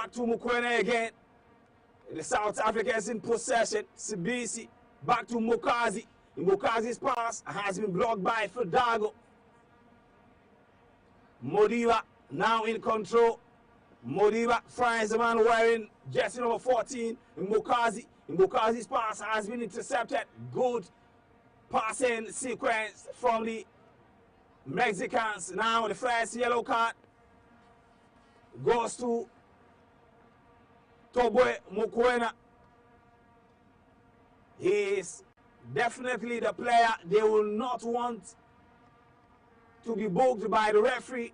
back to Mokoena again. The South Africans in possession. Sibisi back to Mukazi. Mukazi's pass has been blocked by Frodago. Modiba now in control. Modiba finds the man wearing jersey number 14. Mukazi. Mukazi's pass has been intercepted. Good passing sequence from the Mexicans. Now the first yellow card goes to Toboe Mokoena. He is definitely the player they will not want to be booked by the referee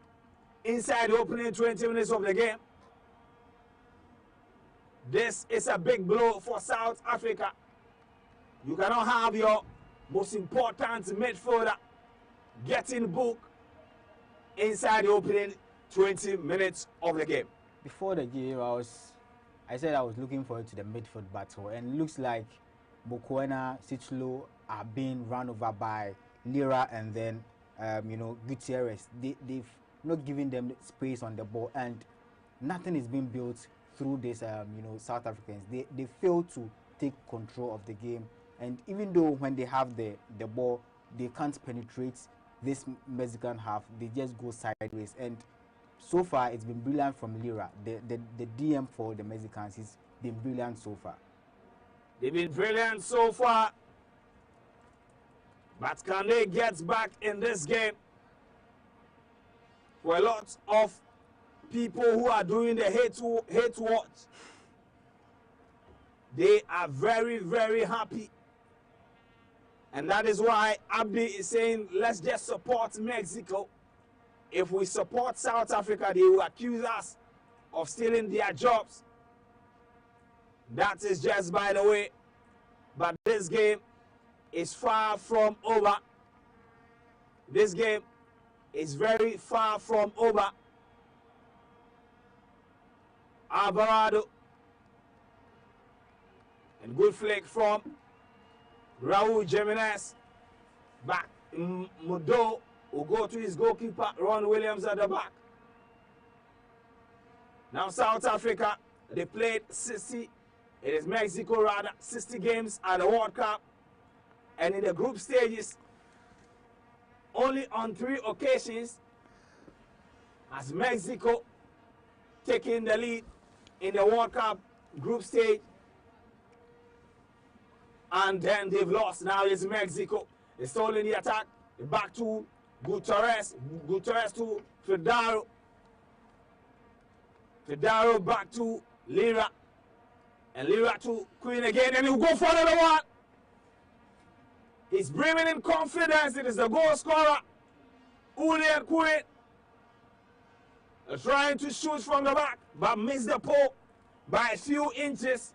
inside the opening 20 minutes of the game. This is a big blow for South Africa. You cannot have your most important midfielder getting booked inside the opening 20 minutes of the game. Before the game, I said I was looking forward to the midfield battle, and it looks like Mokoena, Sichlo are being run over by Lira and then Gutierrez. They've not given them space on the ball, and nothing is being built through this South Africans. They fail to take control of the game, and even though when they have the ball, they can't penetrate this Mexican half. They just go sideways, and so far it's been brilliant from Lira. The DM for the Mexicans has been brilliant so far. They've been brilliant so far, but can they get back in this game? For a lot of people who are doing the hate watch, they are very, very happy. And that is why Abdi is saying, let's just support Mexico. If we support South Africa, they will accuse us of stealing their jobs. That is just by the way. But this game is far from over. This game is very far from over. Alvarado. And good flick from Raul Jimenez. Back. Mudo will go to his goalkeeper, Ron Williams at the back. Now South Africa, they played 60. It is Mexico rather, 60 games at the World Cup. And in the group stages, only on 3 occasions has Mexico taken the lead in the World Cup group stage. And then they've lost. Now it's Mexico. They stole in the attack. Back to Gutierrez. Gutierrez to Fedaro. Fedaro back to Lira. And Lira to Queen again. And he'll go for another one. He's bringing in confidence. It is the goal scorer, Julian Queen. Trying to shoot from the back, but missed the pole by a few inches.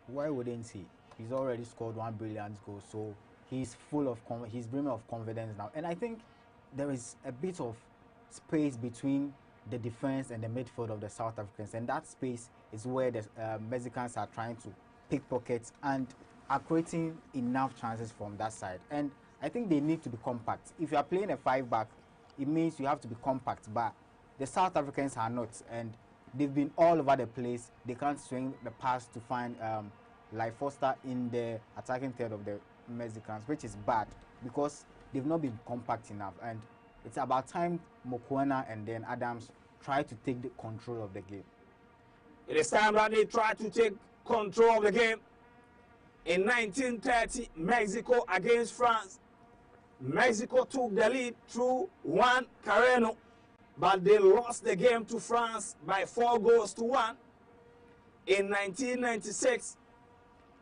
Why wouldn't he? He's already scored 1 brilliant goal, so he's full of he's brimming of confidence now. And I think there is a bit of space between the defense and the midfield of the South Africans, and that space is where the Mexicans are trying to pickpocket and are creating enough chances from that side. And I think they need to be compact. If you are playing a 5-back, it means you have to be compact, but the South Africans are not, and they've been all over the place. They can't swing the pass to find like Foster in the attacking third of the Mexicans, which is bad because they've not been compact enough. And it's about time Mokoena and then Adams try to take the control of the game. It is time that they try to take control of the game. In 1930, Mexico against France, Mexico took the lead through Juan Carreno, but they lost the game to France by 4-1. In 1996,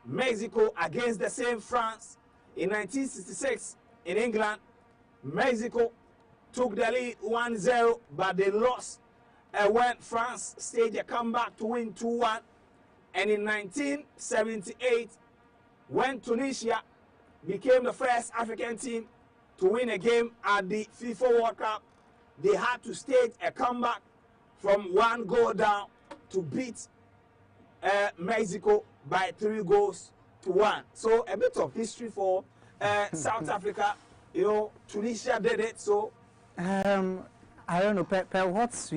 Mexico against the same France. In 1966, in England, Mexico took the lead 1-0, but they lost when France staged a comeback to win 2-1. And in 1978, when Tunisia became the first African team to win a game at the FIFA World Cup, they had to stage a comeback from 1 goal down to beat Mexico by 3-1. So a bit of history for South Africa. You know, Tunisia did it. So I don't know. Perhaps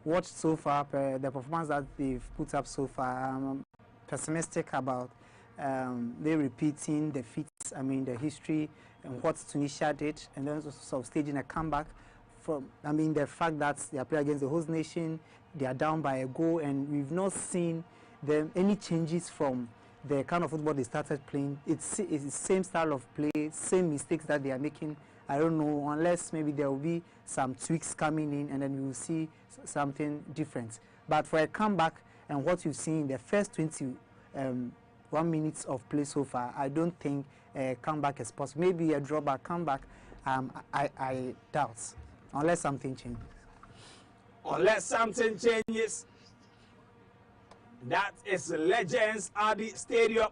watched so far, the performance that they've put up so far, I'm pessimistic about they repeating the feats, the history and what Tunisia did, and then sort of staging a comeback from, the fact that they are playing against the host nation, they are down by a goal, and we've not seen them any changes from the kind of football they started playing. It's the same style of play, same mistakes that they are making. I don't know, unless maybe there will be some tweaks coming in and then we will see something different. But for a comeback and what you've seen in the first 1 minute of play so far, I don't think a comeback is possible. Maybe a drawback comeback, I doubt, unless something changes. Unless something changes, that is Legends at the stadium.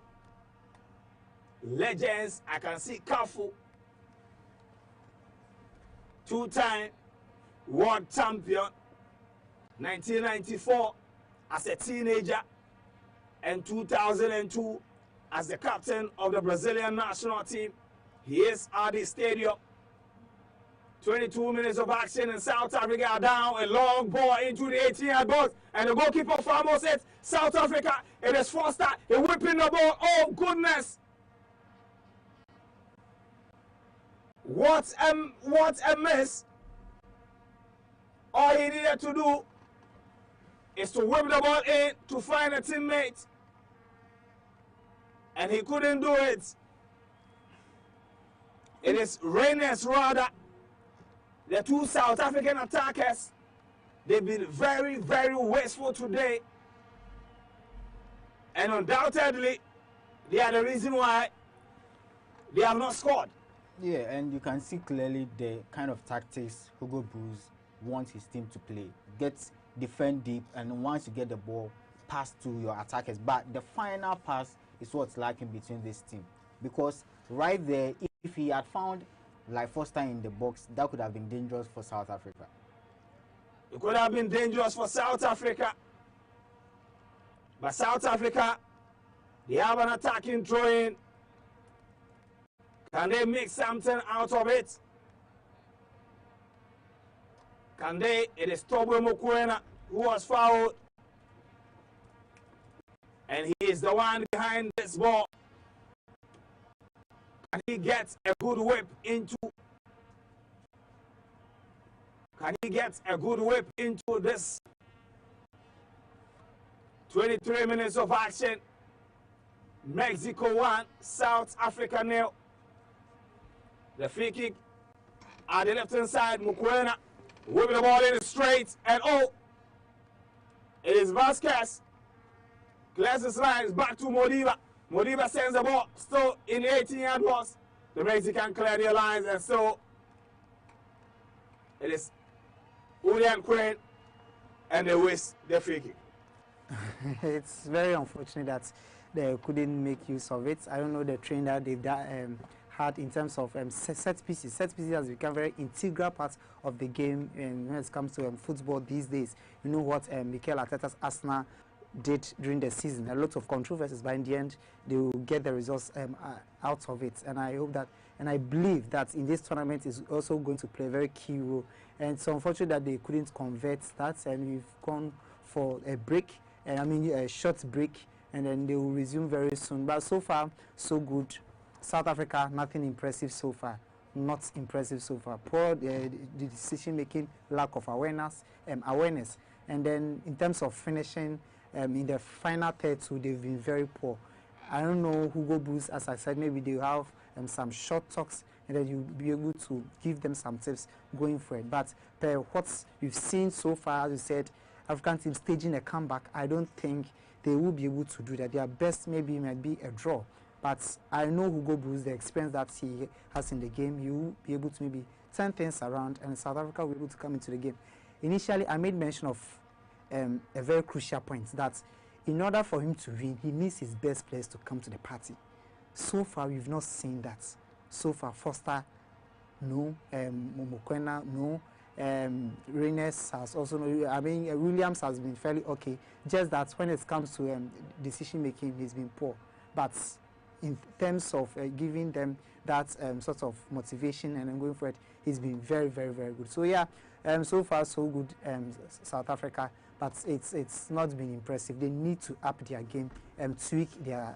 Legends, I can see Kafu, two-time world champion, 1994 as a teenager, and 2002 as the captain of the Brazilian national team. He is at the stadium. 22 minutes of action in South Africa, down a long ball into the 18-yard box, and the goalkeeper Famo says, South Africa, it is Foster, he whipping the ball. Oh goodness! What a miss! All he needed to do is to whip the ball in to find a teammate, and he couldn't do it. It is Reynes rather. The two South African attackers, they've been very, very wasteful today. And undoubtedly, they are the reason why they have not scored. Yeah, and you can see clearly the kind of tactics Hugo Broos wants his team to play. Defend deep, and once you get the ball, pass to your attackers. But the final pass is what's lacking between this team. Because right there, if he had found like first time in the box, that could have been dangerous for South Africa. It could have been dangerous for South Africa. But South Africa, they have an attacking throw-in. Can they make something out of it? Can they? It is Tobo Mokoena who was fouled. And he is the one behind this ball. Can he get a good whip into? Can he get a good whip into this? 23 minutes of action. Mexico 1, South Africa 0. The free kick at the left-hand side, Mokoena whipping the ball in straight, and it is Vasquez. Clears his lines back to Modiba. Modiba sends the ball still in the 18-yard box. The Mexican clear their lines, and so it is Julian Quinn, and they waste the free kick. It's very unfortunate that they couldn't make use of it. I don't know the training that they've had in terms of set pieces. Set pieces has become a very integral part of the game when it comes to football these days. You know what Mikel Arteta's Arsenal did during the season. A lot of controversies, but in the end, they will get the results out of it. And I hope that, and I believe that in this tournament is also going to play a very key role. And it's unfortunate that they couldn't convert that, and we've gone for a break, a short break, and then they will resume very soon. But so far, so good. South Africa, nothing impressive so far. Not impressive so far. Poor the decision-making, lack of awareness. And then in terms of finishing, in the final third too, they've been very poor. I don't know, Hugo Broos, as I said, maybe they'll have some short talks and then you'll be able to give them some tips going for it. But what you've seen so far, as you said, African team staging a comeback, I don't think they will be able to do that. Their best maybe might be a draw. But I know Hugo Broos, the experience that he has in the game, he will be able to maybe turn things around and South Africa will be able to come into the game. Initially, I made mention of a very crucial point that in order for him to win, he needs his best players to come to the party. So far, we've not seen that. So far, Foster, no. Mokoena, no. Reynes has also no. Williams has been fairly okay. Just that when it comes to decision making, he's been poor. But in terms of giving them that sort of motivation and going for it, he's been very, very, very good. So yeah, So far, so good, South Africa, but it's not been impressive. They need to up their game and tweak their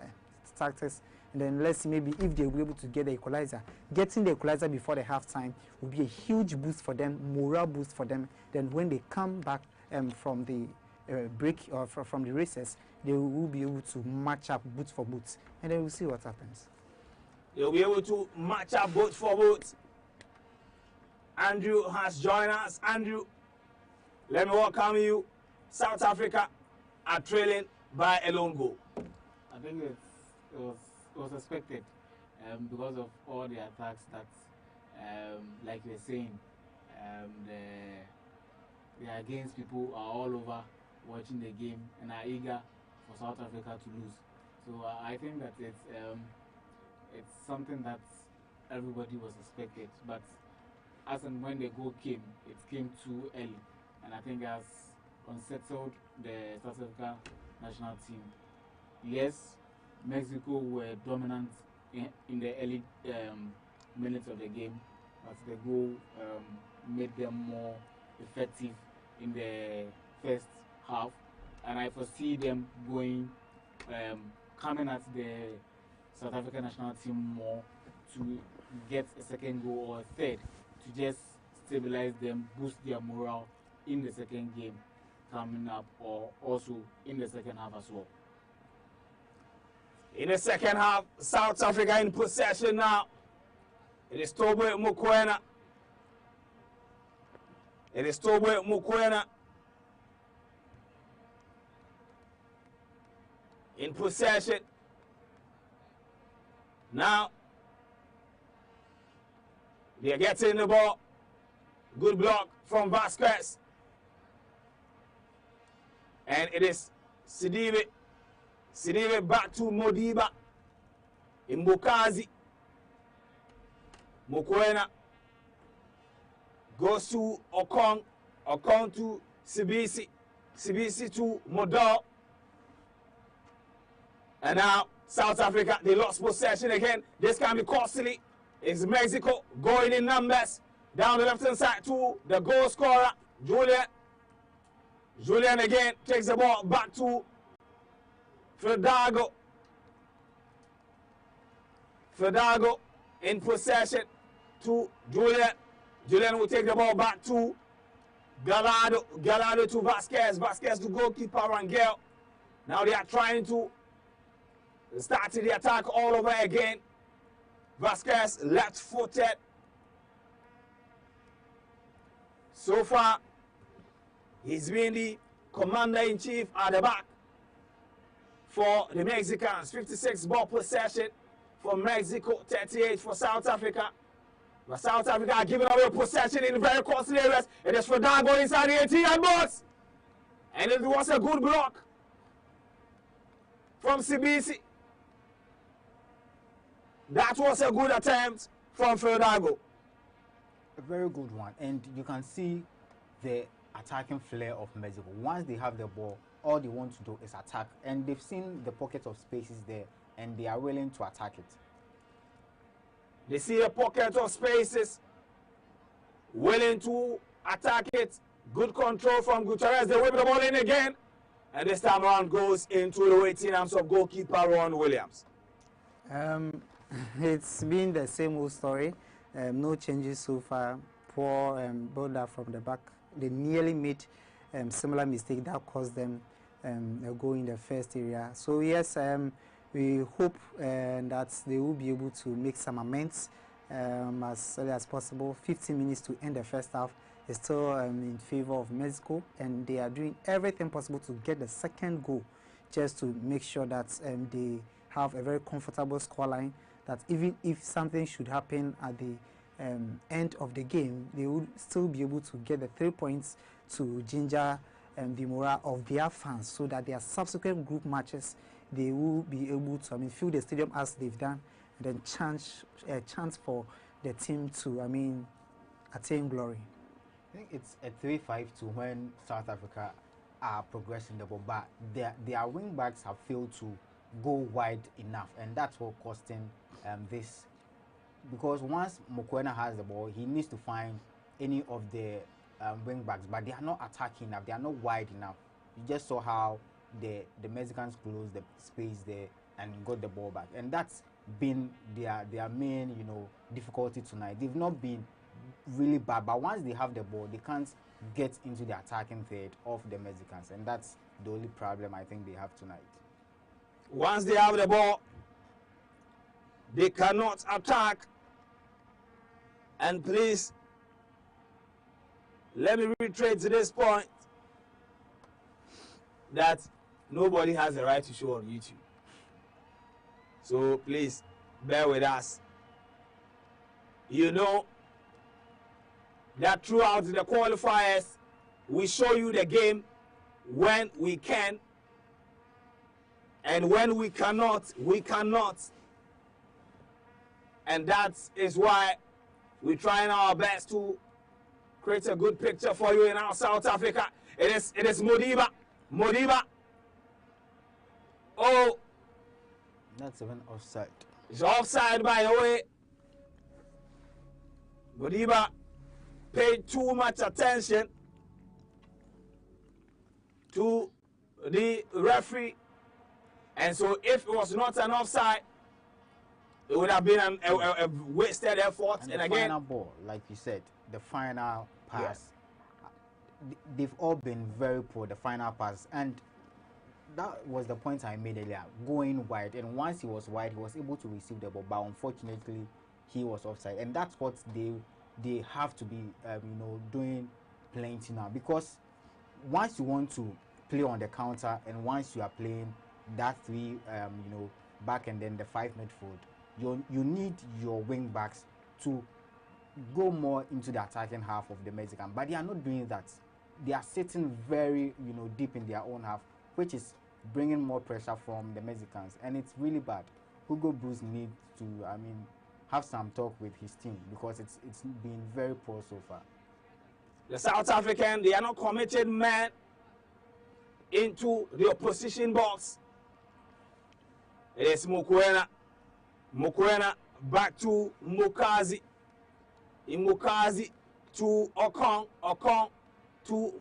tactics. And then let's see, maybe if they'll be able to get the equalizer. Getting the equalizer before the halftime will be a huge boost for them, morale boost for them. Then when they come back from the break or from the races, they will be able to match up boots for boots. And then we'll see what happens. They'll be able to match up boots for boots. Andrew has joined us. Andrew, let me welcome you. South Africa are trailing by a lone goal. I think it was expected because of all the attacks that, like you're saying, the against people are all over watching the game and are eager for South Africa to lose. So I think that it's something that everybody was expected, but as and when the goal came, it came too early, and I think has unsettled the South Africa national team. Yes, Mexico were dominant in the early minutes of the game, but the goal made them more effective in the first half, and I foresee them going, coming at the South African national team more to get a second goal or a third to just stabilize them, boost their morale in the second game coming up, or also in the second half as well. In the second half, South Africa in possession now. It is Tobo Mokoena. It is Tobo Mokoena in possession. Now, they are getting the ball. Good block from Vasquez. And it is Sidibe. Sidibe back to Modiba. Mbokazi. Mokoena goes to Okong. Okong to Sibisi. Sibisi to Modal. And now South Africa, they lost possession again. This can be costly. It's Mexico going in numbers. Down the left-hand side to the goal scorer, Julian. Julian again takes the ball back to Fedago. Fedago in possession to Julian. Julian will take the ball back to Gallardo. Gallardo to Vasquez. Vasquez to goalkeeper Rangel. Now they are trying to start the attack all over again. Vasquez left-footed. So far, he's been the commander-in-chief at the back for the Mexicans. 56 ball possession for Mexico, 38 for South Africa. But South Africa are giving away possession in very costly areas. It is for Dago inside the 18 box. And it was a good block from Sibisi. That was a good attempt from Fedago. A very good one, and you can see the attacking flair of Mexico. Once they have the ball, all they want to do is attack, and they've seen the pockets of spaces there, and they are willing to attack it. They see a pocket of spaces, willing to attack it. Good control from Gutierrez. They whip the ball in again, and this time around goes into the waiting arms of goalkeeper Ron Williams. It's been the same old story. No changes so far. Poor build-up from the back. They nearly made similar mistake that caused them a goal in the first area. So yes, we hope that they will be able to make some amends as early as possible. 15 minutes to end the first half is still in favor of Mexico, and they are doing everything possible to get the second goal, just to make sure that they have a very comfortable scoreline, that even if something should happen at the end of the game, they will still be able to get the 3 points to ginger the morale of their fans, so that their subsequent group matches, they will be able to fill the stadium as they've done, and then chance for the team to attain glory. I think it's a 3-5 to when South Africa are progressing the ball, but their wing backs have failed to go wide enough, and that's what costing this. Because once Mokoena has the ball, he needs to find any of the wing backs, but they are not attacking enough. They are not wide enough. You just saw how the Mexicans closed the space there and got the ball back, and that's been their main difficulty tonight. They've not been really bad, but once they have the ball, they can't get into the attacking third of the Mexicans, and that's the only problem I think they have tonight. Once they have the ball, they cannot attack. And please, let me reiterate to this point that nobody has the right to show on YouTube. So please, bear with us. You know that throughout the qualifiers, we show you the game when we can, and when we cannot, we cannot. And that is why we're trying our best to create a good picture for you in our South Africa. It is Modiba. Modiba. Oh, that's even offside. It's offside, by the way. Modiba paid too much attention to the referee, and so if it was not an offside, it would have been a wasted effort. And the final ball, like you said, the final pass, they've all been very poor, the final pass. And that was the point I made earlier, going wide. And once he was wide, he was able to receive the ball, but unfortunately, he was offside. And that's what they have to be, doing plenty now. Because once you want to play on the counter, and once you are playing that three, back and then the 5 midfield, you need your wing backs to go more into the attacking half of the Mexican, but they are not doing that. They are sitting very, deep in their own half, which is bringing more pressure from the Mexicans, and it's really bad. Hugo Bruce needs to, have some talk with his team, because it's been very poor so far. The South African, they are not committed men into the opposition box. It is Mukwena. Mukwena back to Mukazi. In Mukazi to Okong. Okong to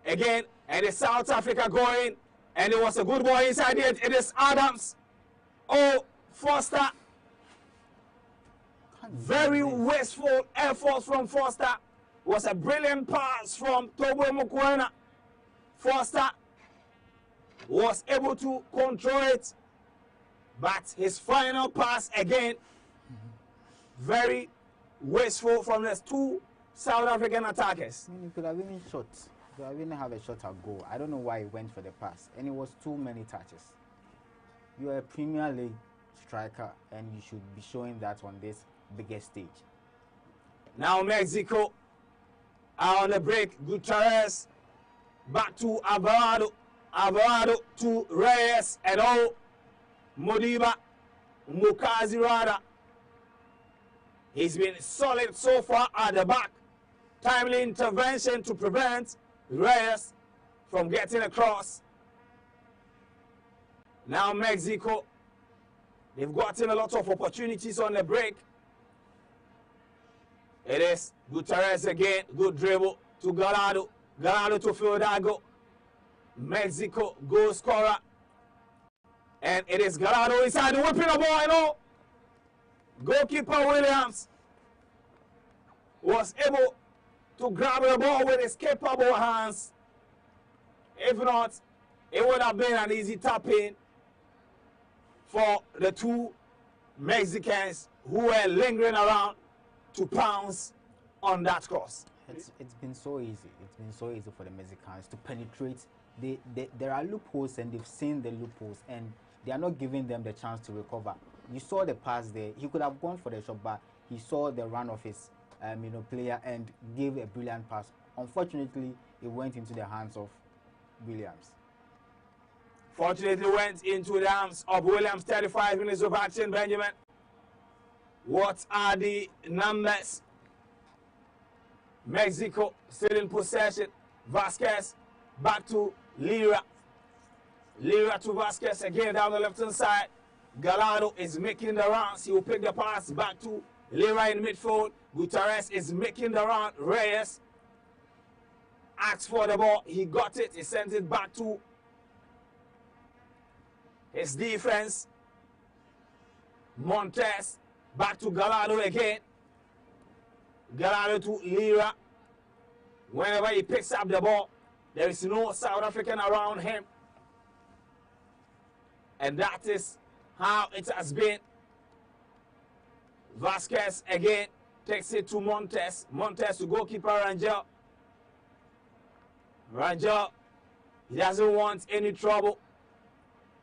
again. And the South Africa going. And it was a good ball inside it. It is Adams. Oh, Foster. Very wasteful effort from Foster. It was a brilliant pass from Tobo Mukwena. Foster was able to control it. But his final pass again, very wasteful from the two South African attackers. He could have even shot. He could have even have a shot at goal. I don't know why he went for the pass. And it was too many touches. You are a Premier League striker, and you should be showing that on this biggest stage. Now Mexico are on the break. Gutierrez back to Alvarado. Alvarado to Reyes and all. Modiba, Mukazi rather. He's been solid so far at the back. Timely intervention to prevent Reyes from getting across. Now Mexico, they've gotten a lot of opportunities on the break. It is Gutierrez again, good dribble to Gallardo. Gallardo to Fildago. Mexico goal scorer. And it is Gallardo inside the whipping the ball, Goalkeeper Williams was able to grab the ball with his capable hands. If not, it would have been an easy tap-in for the two Mexicans who were lingering around to pounce on that course. It's been so easy. It's been so easy for the Mexicans to penetrate. There are loopholes, and they've seen the loopholes, and they are not giving them the chance to recover. You saw the pass there. He could have gone for the shot, but he saw the run of his player and gave a brilliant pass. Unfortunately, it went into the hands of Williams. Fortunately, went into the hands of Williams. 35 minutes of action, Benjamin. What are the numbers? Mexico still in possession. Vasquez back to Lira. Lira to Vasquez again down the left-hand side. Gallardo is making the rounds. He will pick the pass back to Lira in midfield. Gutierrez is making the round. Reyes asked for the ball. He got it. He sent it back to his defense. Montes back to Gallardo again. Gallardo to Lira. Whenever he picks up the ball, there is no South African around him. And that is how it has been. Vasquez again takes it to Montes. Montes to goalkeeper Rangel. Rangel, he doesn't want any trouble.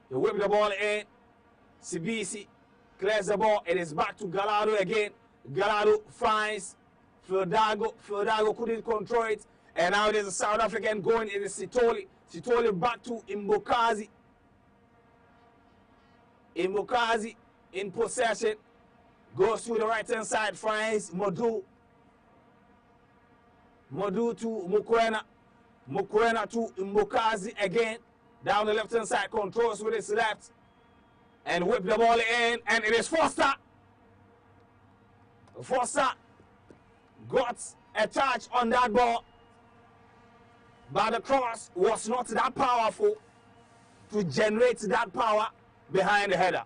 He whip the ball in. Sibisi clears the ball. It is back to Gallardo again. Gallardo finds Fildago. Fildago couldn't control it. And now there's a South African going. It is Sitoli. Sitoli back to Imbokazi. Imbokazi in possession. Goes to the right-hand side. Finds Modu. Modu to Mukwena. Mukwena to Imbokazi again. Down the left-hand side. Controls with his left. And whip the ball in. And it is Foster. Foster got a touch on that ball. But the cross was not that powerful to generate that power behind the header.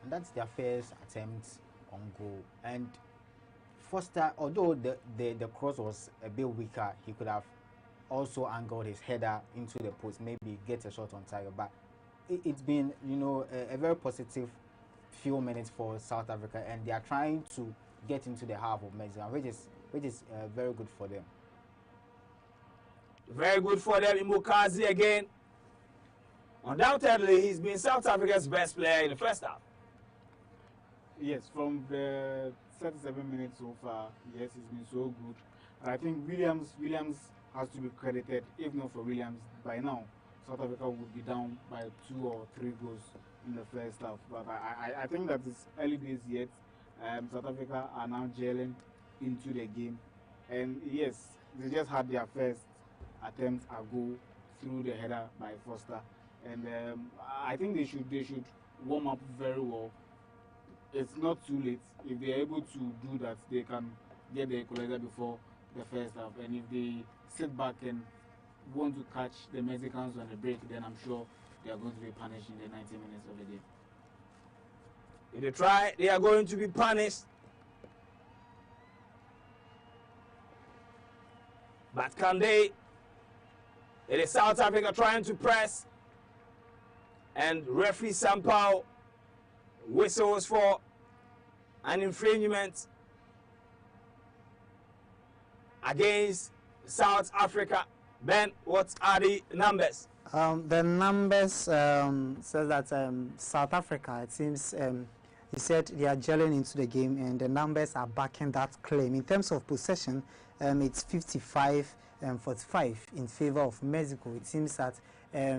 And that's their first attempt on goal. And Foster, although the cross was a bit weaker, he could have also angled his header into the post, maybe get a shot on target. But it's been, you know, a very positive few minutes for South Africa, and they are trying to get into the half of Mexico, which is very good for them. Very good for them. Imbokazi again. Undoubtedly, he's been South Africa's best player in the first half. Yes, from the 37 minutes so far, yes, he's been so good. And I think Williams has to be credited. If not for Williams, by now South Africa would be down by 2 or 3 goals in the first half. But I think that it's early days yet. South Africa are now gelling into the game, and yes, they just had their first attempt at goal through the header by Foster, and I think they should warm up very well. It's not too late. If they are able to do that, they can get the equalizer before the first half. And if they sit back and want to catch the Mexicans on the break, then I'm sure they are going to be punished in the 90 minutes of the game. If they try, they are going to be punished. But can they? It is South Africa trying to press. And referee Sampao whistles for an infringement against South Africa. Ben, what are the numbers? The numbers says that South Africa, it seems, he said they are gelling into the game, and the numbers are backing that claim. In terms of possession, it's 55-45 in favor of Mexico. It seems that, I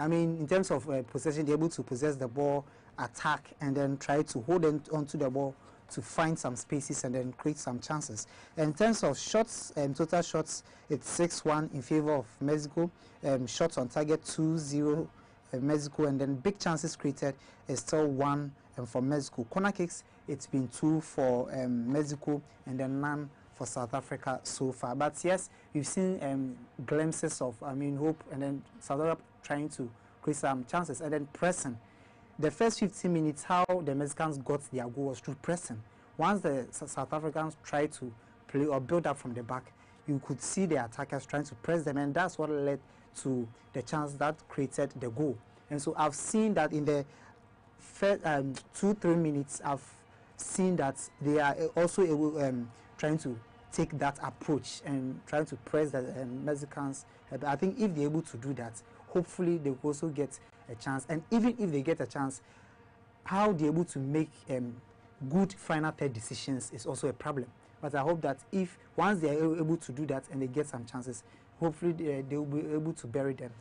mean, in terms of possession, they're able to possess the ball, attack, and then try to hold onto the ball to find some spaces and then create some chances. And in terms of shots, total shots, it's 6-1 in favor of Mexico. Shots on target 2-0 Mexico, and then big chances created is still 1 for Mexico. Corner kicks, it's been 2 for Mexico, and then none for South Africa so far. But yes, we've seen glimpses of, I mean, hope, and then South Africa trying to create some chances and then pressing. The first 15 minutes, how the Mexicans got their goal was through pressing. Once the South Africans tried to play or build up from the back, you could see the attackers trying to press them, and that's what led to the chance that created the goal. And so I've seen that in the first 2-3 minutes, I've seen that they are also able, trying to take that approach and trying to press the Mexicans. I think if they're able to do that, hopefully they will also get a chance. And even if they get a chance, how they're able to make good final third decisions is also a problem. But I hope that if once they are able to do that and they get some chances, hopefully they will be able to bury them,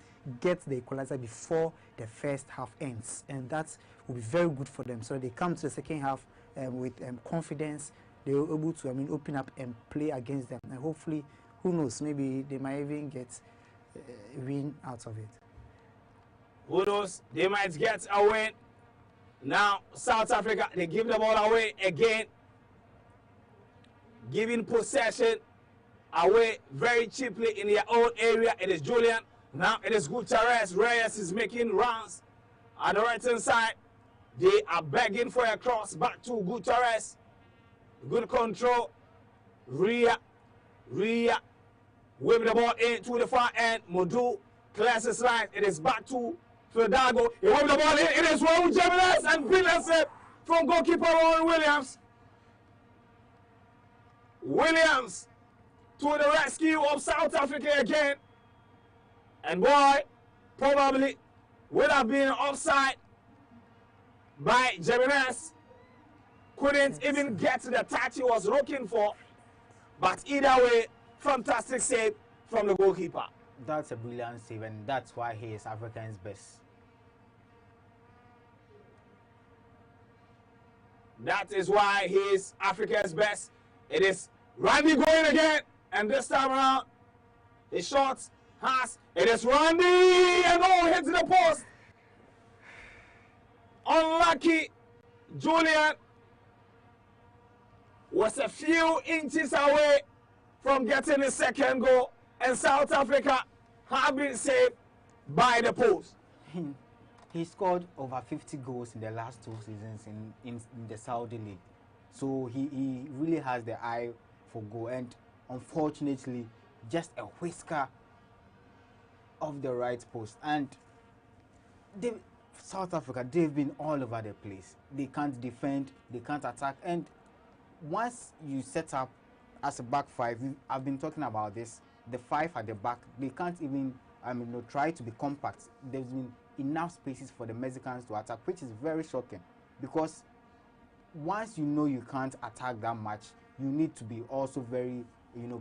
get the equalizer before the first half ends, and that will be very good for them. So they come to the second half with confidence. They will be able to, I mean, open up and play against them, and hopefully, who knows, maybe they might even get a win out of it. Who knows? They might get a win. Now, South Africa, they give the ball away again. Giving possession away very cheaply in their own area. It is Julian. Now it is Gutierrez. Reyes is making rounds at the right hand side. They are begging for a cross back to Gutierrez. Good control. Ria whip the ball into the far end. Modu clears his line. It is back to Fedago. He whipped the ball in. It is Raul Jimenez and brilliant save from goalkeeper Ron Williams. Williams to the rescue of South Africa again. And boy, probably would have been offside by Jimenez. Couldn't even get to the touch he was looking for. But either way, fantastic save from the goalkeeper. That's a brilliant save, and that's why he is Africa's best. That is why he is Africa's best. It is Randy going again, and this time around, his shot has. It is Randy, and hits the post. Unlucky. Julian was a few inches away from getting his second goal, and South Africa have been saved by the post. He scored over 50 goals in the last 2 seasons in the Saudi League. So he really has the eye for goal, and unfortunately, just a whisker of the right post. And South Africa, they've been all over the place. They can't defend, they can't attack, and once you set up as a back five, I've been talking about this, the five at the back, they can't even try to be compact. There's been enough spaces for the Mexicans to attack, which is very shocking, because once you know you can't attack that much, you need to be also very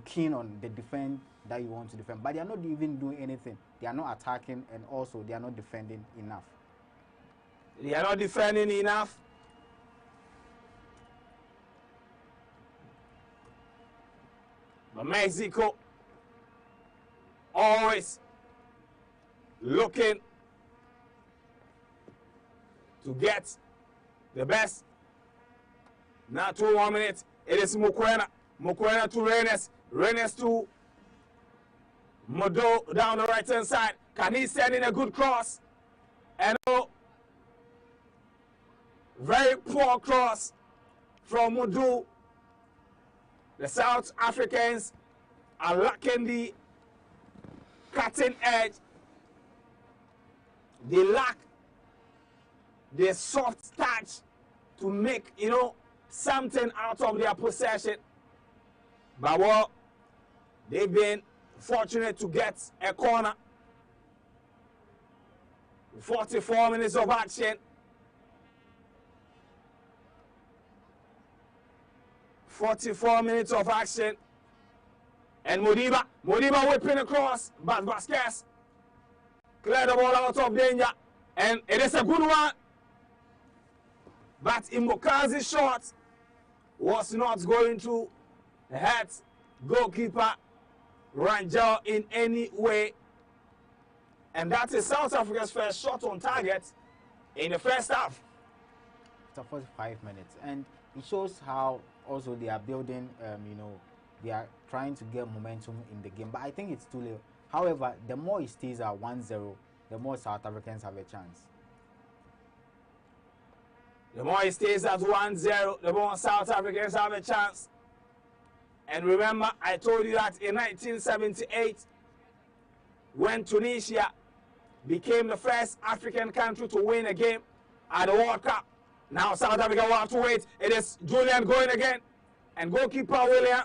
keen on the defense that you want to defend. But they are not even doing anything. They are not attacking, and also they are not defending enough. They are not defending enough. But Mexico always looking to get the best. Now 1 minute. It is Mukwena. Mukwena to Reyes. Reyes to Modo down the right hand side. Can he send in a good cross? And very poor cross from Modu. The South Africans are lacking the cutting edge. They lack the soft touch to make, something out of their possession. But well, they've been fortunate to get a corner. 44 minutes of action. 44 minutes of action. And Modiba whipping across, but Vasquez cleared the ball out of danger. And it is a good one. But Imbokazi's shot was not going to hurt goalkeeper Rangel in any way. And that is South Africa's first shot on target in the first half. After 45 minutes. And it shows how also they are building, they are trying to get momentum in the game. But I think it's too late. However, the more it stays at 1-0, the more South Africans have a chance. The more it stays at 1-0, the more South Africans have a chance. And remember, I told you that in 1978, when Tunisia became the first African country to win a game at the World Cup, now South Africa will have to wait. It is Julian going again. And goalkeeper William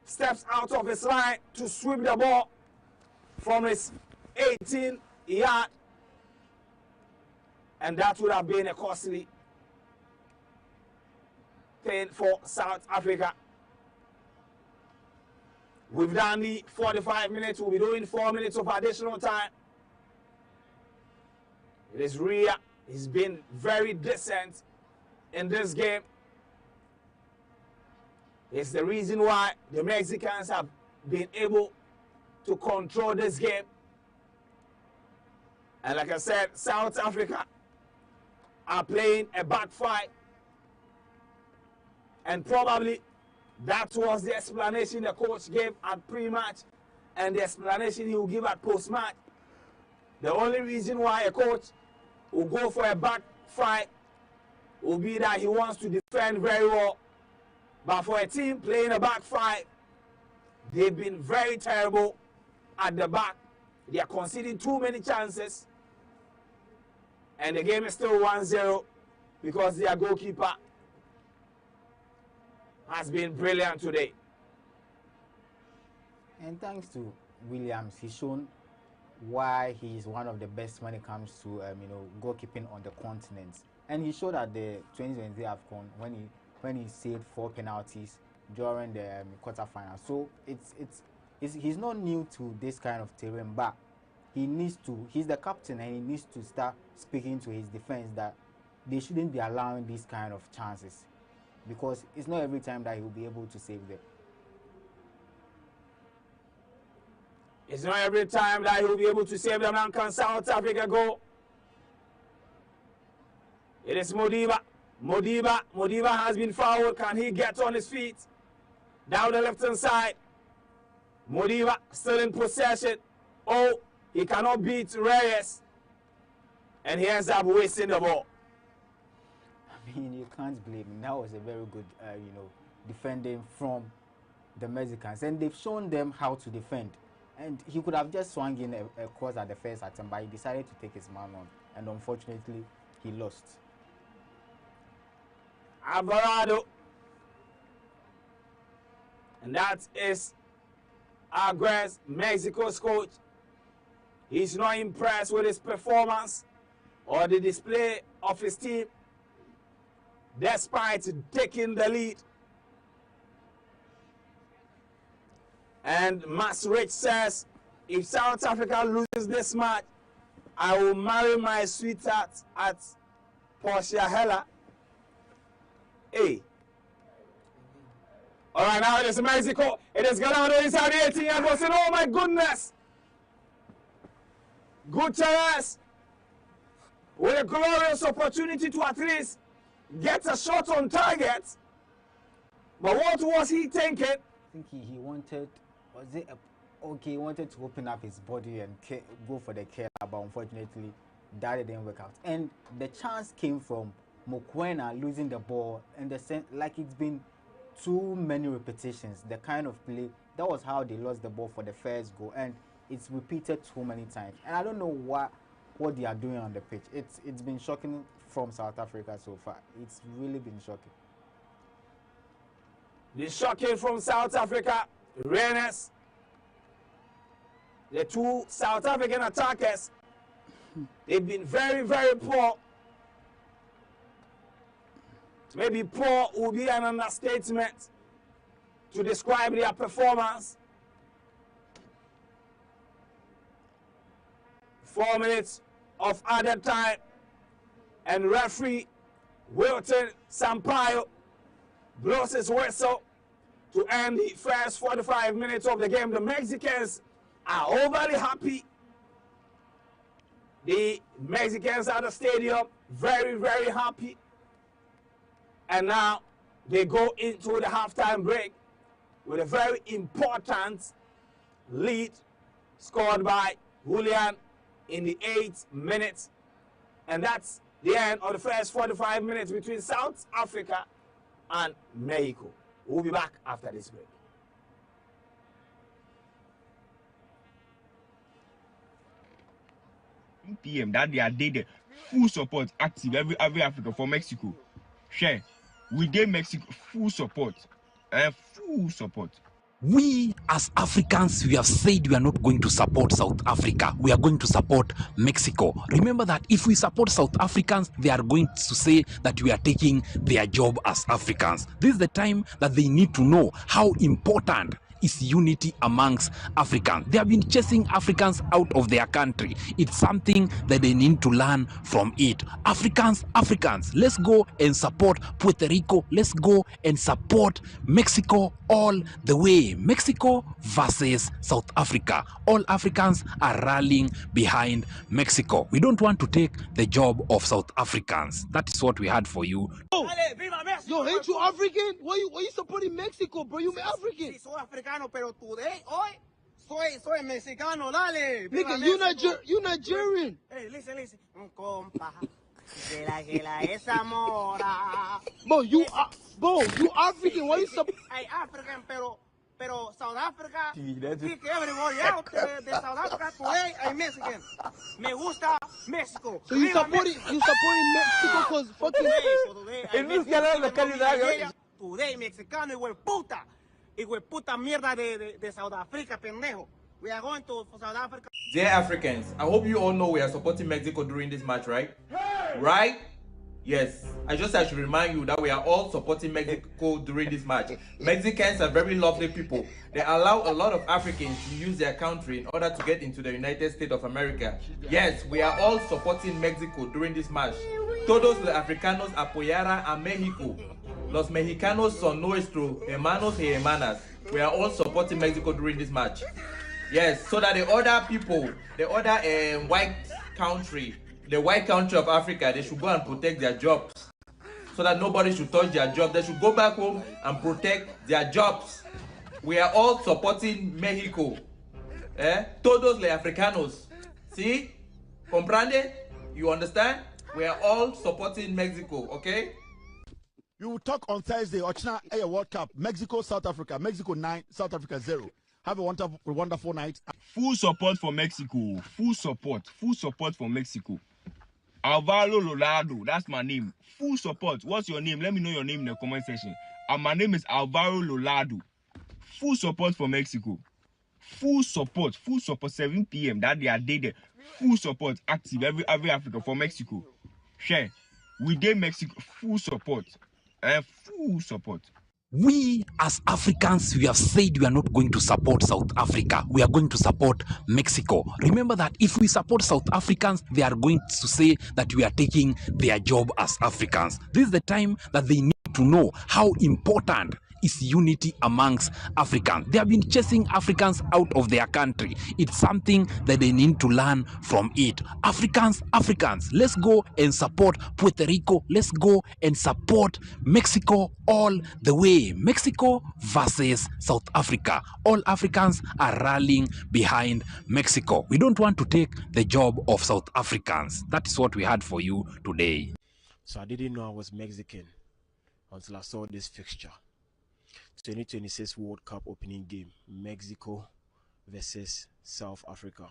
steps out of his line to sweep the ball from his 18-yard. And that would have been a costly thing for South Africa. We've done the 45 minutes. We'll be doing 4 minutes of additional time. It is Ria. He's been very decent in this game. It's the reason why the Mexicans have been able to control this game. And like I said, South Africa are playing a back five. And probably That was the explanation the coach gave at pre-match and the explanation he will give at post-match. The only reason why a coach will go for a back five will be that he wants to defend very well. But for a team playing a back five, they've been very terrible at the back. They are conceding too many chances. And the game is still 1-0 because their goalkeeper has been brilliant today. And thanks to Williams, he's shown why he is one of the best when it comes to goalkeeping on the continent. And he showed at the 2023 AFCON when he saved 4 penalties during the quarterfinal. So he's not new to this kind of terrain, but he's the captain and he needs to start speaking to his defense that they shouldn't be allowing these kind of chances, because it's not every time that he will be able to save them. It's not every time that he will be able to save them. And can South Africa go? It is Modiba. Modiba has been fouled. Can he get on his feet? Down the left-hand side. Modiba still in possession. Oh, he cannot beat Reyes. And he ends up wasting the ball. I mean, you can't blame him. That was a very good, defending from the Mexicans. And they've shown them how to defend. And he could have just swung in a cross at the first attempt, but he decided to take his man on. And unfortunately, he lost. Alvarado. And that is Arguez, Mexico's coach. He's not impressed with his performance or the display of his team, despite taking the lead. And Masrich says, if South Africa loses this match, I will marry my sweetheart at Portia Hella. Hey. All right, now it is Mexico. It is Gallardo inside the 18 and was saying, oh my goodness. Gutierrez with a glorious opportunity to at least get a shot on target. But what was he thinking? I think he wanted, he wanted to open up his body and go for the kill, but unfortunately that didn't work out. And the chance came from Mokoena losing the ball, and the sense like it's been too many repetitions. The kind of play that was how they lost the ball for the first goal, and it's repeated too many times. And I don't know what they are doing on the pitch. It's been shocking from South Africa so far. It's really been shocking. The shocking from South Africa, Rennes, the two South African attackers, they've been very, very poor. Maybe poor would be an understatement to describe their performance. 4 minutes of added time, and referee Wilton Sampaio blows his whistle to end the first 45 minutes of the game. The Mexicans are overly happy. The Mexicans at the stadium, very, very happy. And now they go into the halftime break with a very important lead scored by Julian in the 8th minute. And that's the end of the first 45 minutes between South Africa and Mexico. We'll be back after this break. PM that they are the full support active every Africa for Mexico. Share. We gave Mexico full support. Full support. We as Africans, we have said we are not going to support South Africa. We are going to support Mexico. Remember that if we support South Africans, they are going to say that we are taking their job as Africans. This is the time that they need to know how important is unity amongst Africans. They have been chasing Africans out of their country. It's something that they need to learn from it. Africans, let's go and support Puerto Rico. Let's go and support Mexico all the way. Mexico versus South Africa. All Africans are rallying behind Mexico. We don't want to take the job of South Africans. That is what we had for you. Allez, viva Mexico! Yo, ain't you African? Why you supporting Mexico, bro? You African. Sí, soy africano, pero today, hoy, soy mexicano, dale. Nigga, you Nigerian. Hey, listen. Un compa, que la esa mora. Bro, you African. Why you support? Hey, African, pero South Africa, kick everybody out de South Africa. Today, I'm Mexican. Me gusta Mexico. So you supporting Mexico because fucking. Today, mexicano, hijo de puta mierda de South Africa, pendejo. We are going to South Africa. Dear Africans, I hope you all know we are supporting Mexico during this match, right? Right? Yes. I should remind you that we are all supporting Mexico during this match. Mexicans are very lovely people. They allow a lot of Africans to use their country in order to get into the United States of America. Yes, we are all supporting Mexico during this match. Todos los africanos apoyarán a México. Los mexicanos son nuestros hermanos y hermanas. We are all supporting Mexico during this match. Yes, so that the other people, the other white country of Africa, they should go and protect their jobs. So that nobody should touch their job. They should go back home and protect their jobs. We are all supporting Mexico. Todos los africanos. See? Comprende? You understand? We are all supporting Mexico, okay? We will talk on Thursday. Ochina Air World Cup. Mexico, South Africa. Mexico 9, South Africa 0. Have a wonderful night. Full support for Mexico. Full support for Mexico. Alvaro Lolado, that's my name. Full support. What's your name? Let me know your name in the comment section. And my name is Alvaro Lolado. Full support for Mexico. Full support. 7 p.m. That they are there. Full support. Active every Africa for Mexico. Share. We did Mexico. Full support. Full support. We as Africans, we have said we are not going to support South Africa. We are going to support Mexico. Remember that if we support South Africans, they are going to say that we are taking their job as Africans. This is the time that they need to know how important is unity amongst Africans. They have been chasing Africans out of their country. It's something that they need to learn from it. Africans, let's go and support Puerto Rico. Let's go and support Mexico all the way. Mexico versus South Africa. All Africans are rallying behind Mexico. We don't want to take the job of South Africans. That is what we had for you today. So I didn't know I was Mexican until I saw this fixture. 2026 World Cup opening game, Mexico versus South Africa,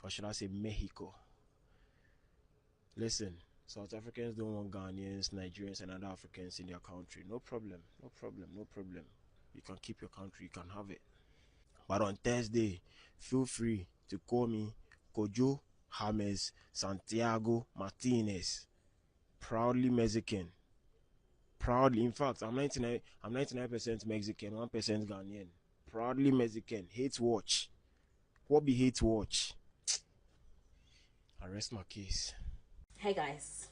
or should I say Mexico. Listen, South Africans don't want Ghanaians, Nigerians and other Africans in their country. No problem. You can keep your country, you can have it. But on Thursday, feel free to call me Kojo James Santiago Martinez. Proudly Mexican. Proudly, in fact, I'm 99% Mexican, 1% Ghanaian. Proudly Mexican. Hate watch. What be hate watch? I rest my case. Hey guys,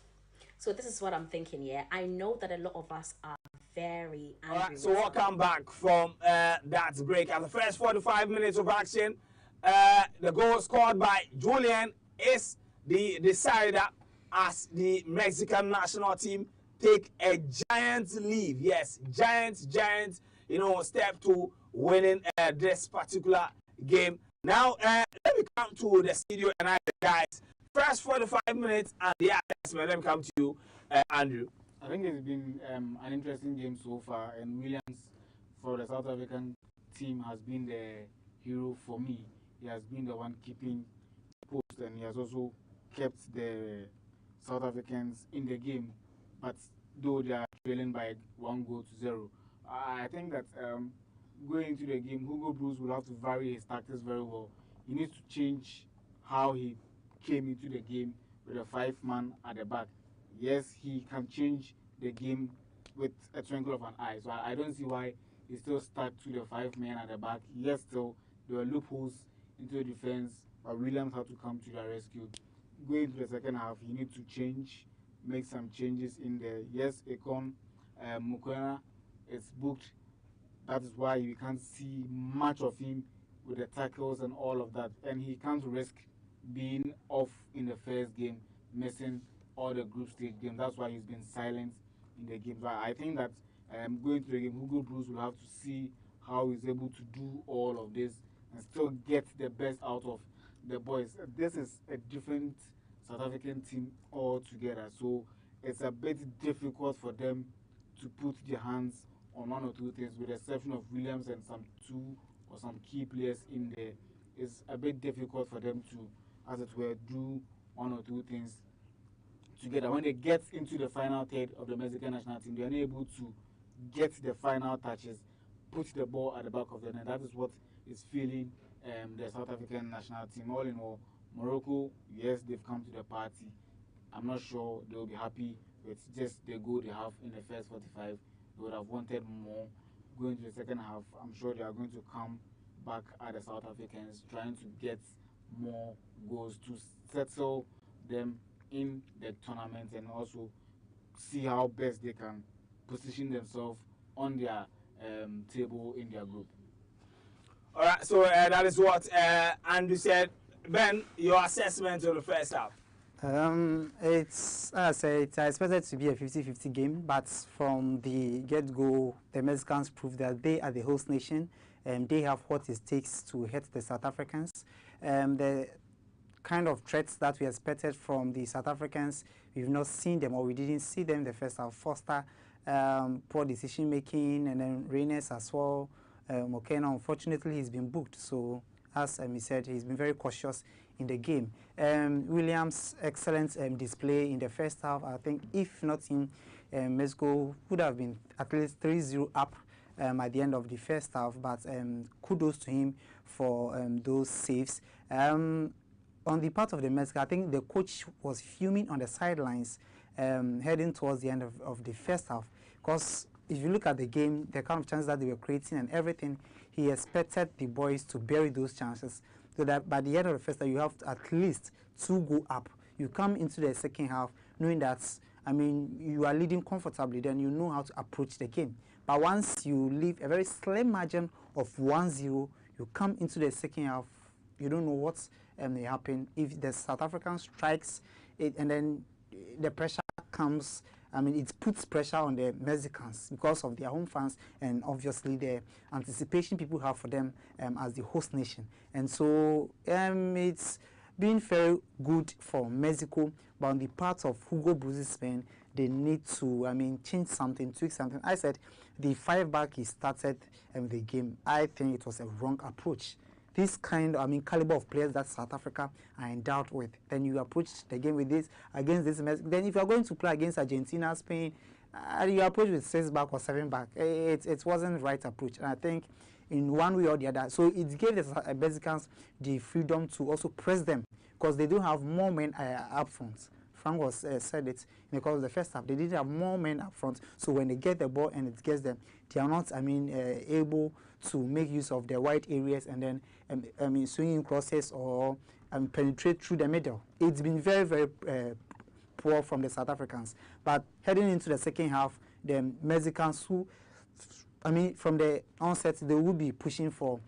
so this is what I'm thinking. I know that a lot of us are very angry. Alright, so welcome back from that break. At the first 45 minutes of action, the goal scored by Julian is the decider as the Mexican national team take a giant lead. Yes, giant, step to winning this particular game. Now, let me come to the studio and I, guys, first 45 minutes and the assessment. Let me come to you, Andrew. I think it's been an interesting game so far, and Williams for the South African team has been the hero for me. He has been the one keeping post, and he has also kept the South Africans in the game. But though they are trailing by 1-0, I think that going into the game, Hugo Bruce will have to vary his tactics very well. He needs to change how he came into the game with a 5-man at the back. Yes, he can change the game with a twinkle of an eye. So I don't see why he's still stuck to the 5 men at the back. Yes, still there were loopholes into the defense, but Williams had to come to the rescue. Going into the second half, he needs to change, make some changes in there. Yes, Ekon Mukwena is booked. That is why you can't see much of him with the tackles and all of that. And he can't risk being off in the first game, missing all the group stage games. That's why he's been silent in the game. So I think that going to the game, Hugo Bruce will have to see how he's able to do all of this and still get the best out of the boys. This is a different South African team altogether, so it's a bit difficult for them to put their hands on one or two things, with the exception of Williams and some two or some key players in there. It's a bit difficult for them to, as it were, do one or two things together. When they get into the final third of the Mexican national team, they are unable to get the final touches, put the ball at the back of the net. That is what is failing the South African national team. All in all, Morocco, yes, they've come to the party. I'm not sure they will be happy with just the goal they have in the first 45. They would have wanted more. Going to the second half, I'm sure they are going to come back at the South Africans, trying to get more goals to settle them in the tournament and also see how best they can position themselves on their table in their group. All right, so that is what Andrew said. Ben, your assessment of the first half. It's, as I said, I expected to be a 50-50 game, but from the get-go, the Mexicans proved that they are the host nation, and they have what it takes to hit the South Africans. The kind of threats that we expected from the South Africans, we've not seen them, or we didn't see them the first half. Foster, poor decision making, and then Reynes as well. Mokena, unfortunately, he's been booked, so as he said, he's been very cautious in the game. Williams' excellent display in the first half. I think if not him, Mexico would have been at least 3-0 up at the end of the first half, but kudos to him for those saves. On the part of the Mexico, I think the coach was fuming on the sidelines heading towards the end of the first half, because if you look at the game, the kind of chances that they were creating and everything, he expected the boys to bury those chances, so that by the end of the first half, you have at least 2 go up. You come into the second half knowing that, I mean, you are leading comfortably, then you know how to approach the game. But once you leave a very slim margin of 1-0, you come into the second half, you don't know what's may happen. If the South African strikes it, and then the pressure comes, I mean, it puts pressure on the Mexicans because of their home fans and obviously the anticipation people have for them as the host nation. And so it's been very good for Mexico, but on the part of Hugo Bruce's Spain, they need to, I mean, change something, tweak something. I said the 5-back he started the game, I think it was a wrong approach. This kind of, I mean, caliber of players that South Africa are endowed with, then you approach the game with this, against this, then if you're going to play against Argentina, Spain, you approach with 6-back or 7-back. It wasn't the right approach, and I think in one way or the other, so it gave the Mexicans the freedom to also press them, because they don't have more men up front. Frank was said it in the course of the first half. They didn't have more men up front, so when they get the ball and it gets them, they are not, I mean, able to make use of the wide areas and then, I mean, swinging crosses or penetrate through the middle. It's been very, very poor from the South Africans. But heading into the second half, the Mexicans, who, I mean, from the onset, they will be pushing for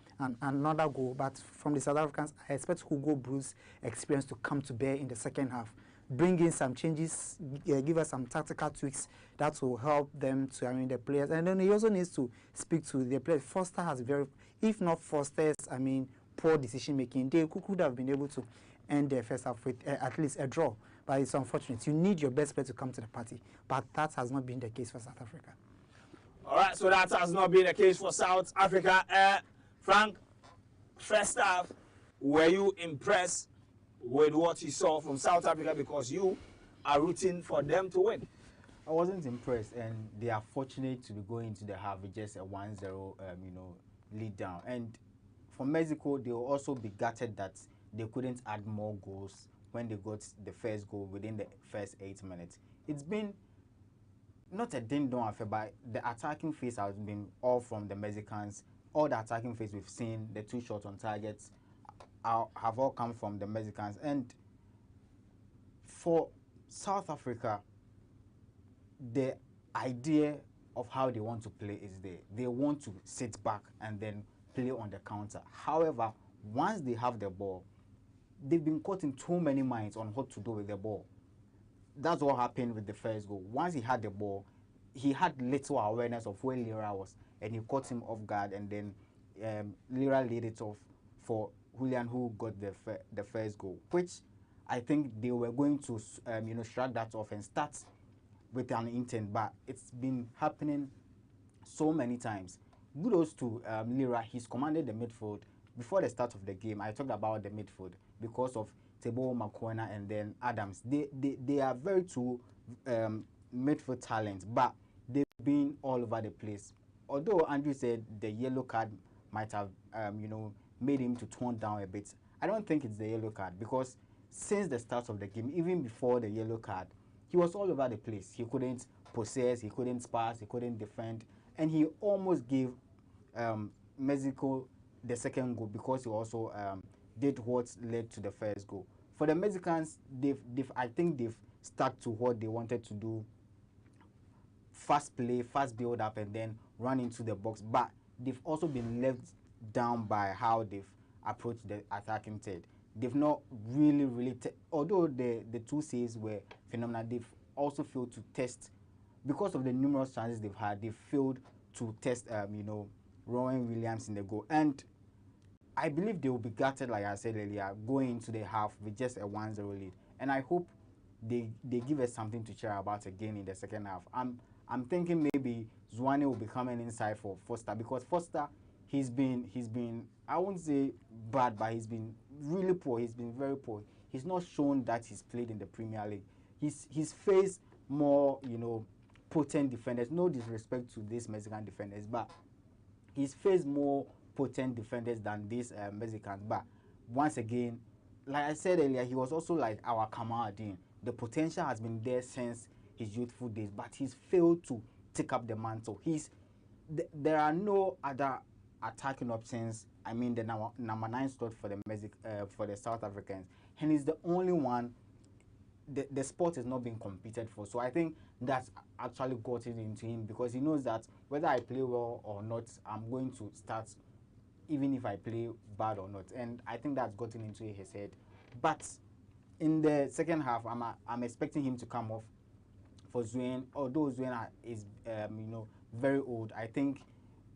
another goal. But from the South Africans, I expect Hugo Bruce's experience to come to bear in the second half. Bring in some changes, give us some tactical tweaks that will help them to, I mean, the players. And then he also needs to speak to the players. Foster has very, if not Foster's, I mean, poor decision making, they could have been able to end their first half with at least a draw. But it's unfortunate. You need your best player to come to the party. But that has not been the case for South Africa. All right, so that has not been the case for South Africa. Frank, first half, were you impressed with what you saw from South Africa, because you are rooting for them to win? I wasn't impressed, and they are fortunate to be going into the half with just a 1-0, lead down. And for Mexico, they will also be gutted that they couldn't add more goals when they got the first goal within the first 8 minutes. It's been not a ding-dong affair, but the attacking phase has been all from the Mexicans. All the attacking phase we've seen, the 2 shots on targets, have all come from the Mexicans. And for South Africa, the idea of how they want to play is there. They want to sit back and then play on the counter. However, once they have the ball, they've been caught in too many minds on what to do with the ball. That's what happened with the first goal. Once he had the ball, he had little awareness of where Lira was, and he caught him off guard, and then Lira laid it off for Julian, who got the first goal, which I think they were going to shrug that off and start with an intent, but it's been happening so many times. Kudos to Lira. He's commanded the midfield. Before the start of the game, I talked about the midfield because of Tebo Makwana and then Adams. They are very two midfield talents, but they've been all over the place. Although Andrew said the yellow card might have made him to tone down a bit, I don't think it's the yellow card, because since the start of the game, even before the yellow card, he was all over the place. He couldn't possess, he couldn't pass, he couldn't defend, and he almost gave Mexico the second goal because he also did what led to the first goal. For the Mexicans, I think they've stuck to what they wanted to do: fast play, fast build up, and then run into the box. But they've also been left down by how they've approached the attacking third. They've not really although the two saves were phenomenal, they've also failed to test, because of the numerous chances they've had, they've failed to test Rowan Williams in the goal. And I believe they will be gutted, like I said earlier, going into the half with just a 1-0 lead. And I hope they give us something to cheer about again in the second half. I'm thinking maybe Zwane will be coming inside for Foster, because Foster, he's been I won't say bad, but he's been really poor. He's been very poor. He's not shown that he's played in the Premier League. He's faced more potent defenders. No disrespect to these Mexican defenders, but he's faced more potent defenders than these Mexicans. But once again, like I said earlier, he was also like our Kamaradin. The potential has been there since his youthful days, but he's failed to take up the mantle. There are no other attacking options. I mean, the number 9 slot for the South Africans, and he's the only one. The sport is not being competed for, so I think that's actually gotten into him, because he knows that whether I play well or not, I'm going to start, even if I play bad or not, and I think that's gotten into his head. But in the second half, I'm expecting him to come off for Zwane. Although Zwane is very old, I think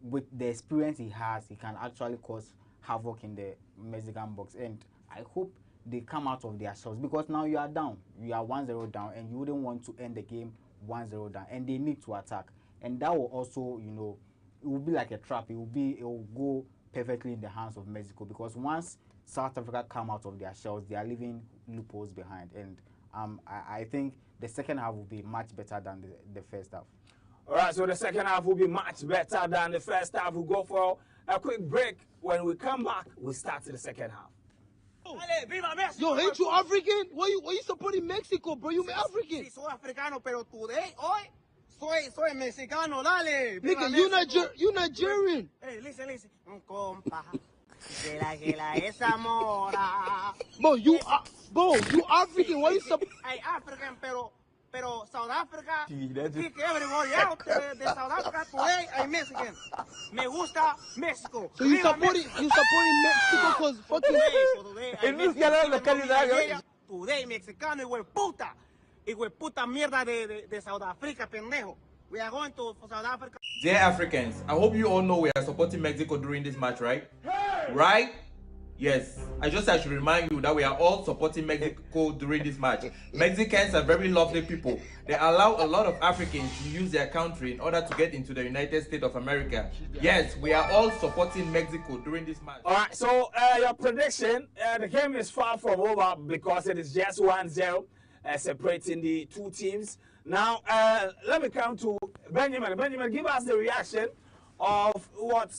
with the experience he has, he can actually cause havoc in the Mexican box, and I hope they come out of their shells, because now you are down. You are 1-0 down, and you wouldn't want to end the game 1-0 down, and they need to attack. And that will also, it will be like a trap. It will go perfectly in the hands of Mexico, because once South Africa come out of their shells, they are leaving loopholes behind. And I think the second half will be much better than the first half. All right, so the second half will be much better than the first half. We'll go for a quick break. When we come back, we'll start the second half. Yo, ain't you African? Why you supporting Mexico, bro? You African. Sí, soy africano, pero today, hoy, soy mexicano, dale. Nigga, you Nigerian. Hey, listen. Compa, que la esa mora. Bro, you African. Why you support? Hey, African, pero South Africa, kick everybody out de South Africa. Today, I'm Mexican. Me gusta Mexico. So you supporting Mexico because fucking. Today, mexicano, hijo de puta mierda de South Africa, pendejo. We are going to South Africa. Dear Africans, I hope you all know we are supporting Mexico during this match, right? Hey! Right? Yes, I should remind you that we are all supporting Mexico during this match. Mexicans are very lovely people. They allow a lot of Africans to use their country in order to get into the United States of America. Yes, we are all supporting Mexico during this match. All right, so your prediction, the game is far from over because it is just 1-0, separating the two teams. Now, let me come to Benjamin. Benjamin, give us the reaction of what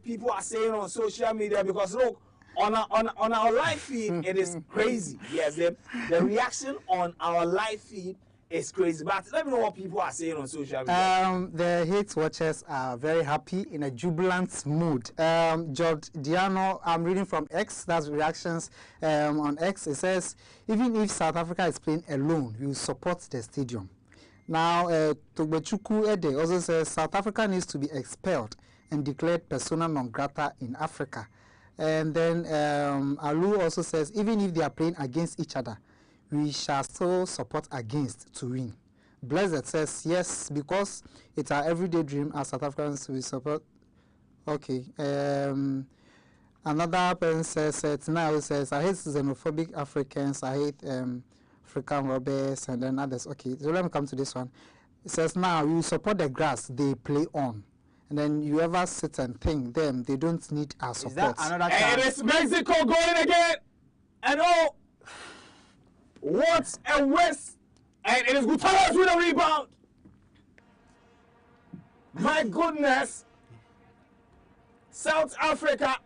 people are saying on social media, because look, on our live feed, it is crazy. Yes, the reaction on our live feed is crazy. But let me know what people are saying on social media. The hate watchers are very happy, in a jubilant mood. George Diano, I'm reading from X, that's reactions on X. It says, even if South Africa is playing alone, we will support the stadium. Now, Togbechuku Ede also says, South Africa needs to be expelled and declared persona non grata in Africa. And then Alu also says, even if they are playing against each other, we shall still support against to win. Blessed says yes, because it's our everyday dream as South Africans we support. Okay. Another person says now says I hate xenophobic Africans, I hate African robbers and then others. Okay, so let me come to this one. It says now you support the grass they play on. And then you ever sit and think them they don't need our support. Is that another chance? And it's Mexico going again. And oh, what a waste. And it is Gutierrez with a rebound. My goodness. South Africa